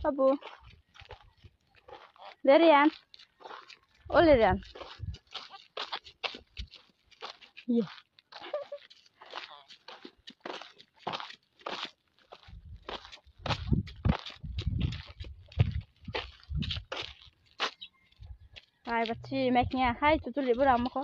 Babu. Dari yan. Ulit yan. Yeah. Hai bच्ची मैं क्या hai tu libu ram ko.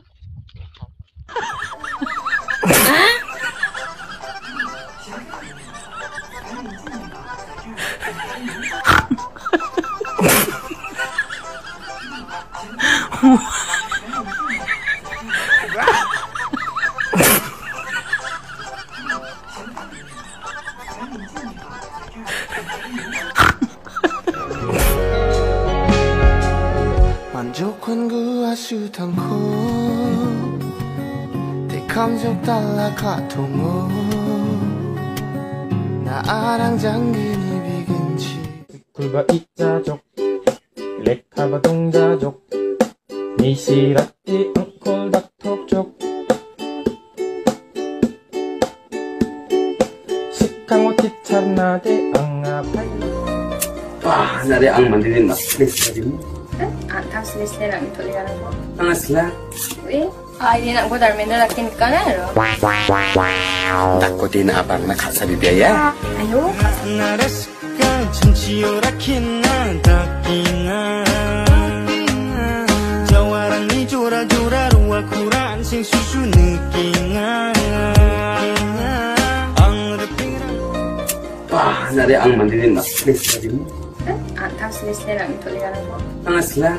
만족한 그 아쉬탄코 내 감정 달라 가통어 나랑 장기니 비근치 굴바 이자족 레카바 동자족 니시라띠 앙콜닥톡족 식강호 티차나데 앙아파이 Wah, dari ang mandirin na please tadi mo. Antang selesai lang ito lihat ako. Ang asla. Wih, ay nak buat darmen dah lakin kan lo. Takut na abang nakasabi biaya. Ayo. 나라스까 천치오라키나 다키나 저와랑 니 조라조라루와 쿠란 생수수 느끼나 Wah, dari ang mandirin na please tadi mo. Antang selesai lang ito lihat ako. Ang asla.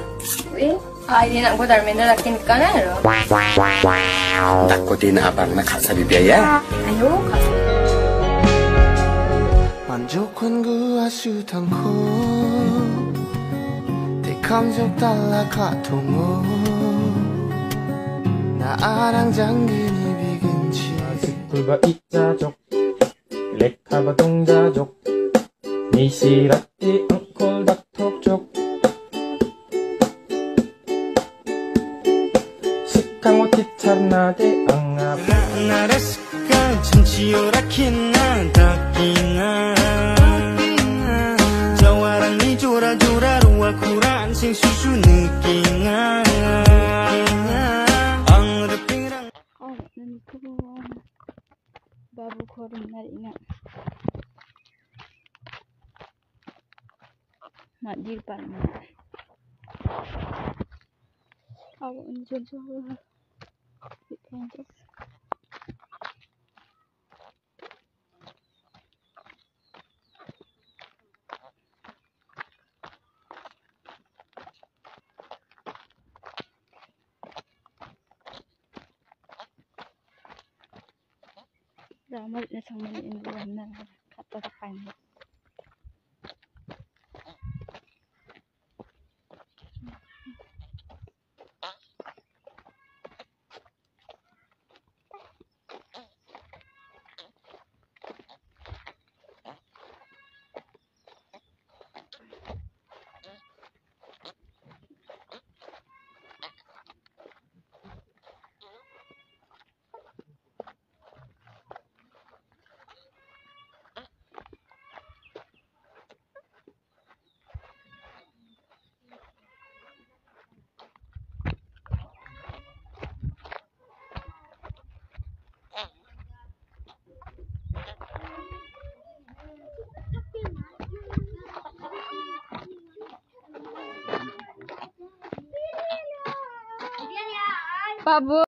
Wih, ay nak buat darmen dah lakin kan lo. Takut na abang nakasabi biaya. Ayo. 만족한 그 아쉬탄코 내 감정 달라 가통어 나랑 장기니 비근치 굴바 이자족 레카바 동자족 니시라띠 앙콜닥톡족 식강호 티차나데 앙아파이 나라스까 천치오라키나 다키나 저와랑 니 조라조라루와 쿠란 생수수 느끼나 앙르피랑 Oh, nanti babu korun nari ingat. Mak dirpan. Awak unjun soal. Ikan. Ramai na sang mani induan na kata takan. Babu.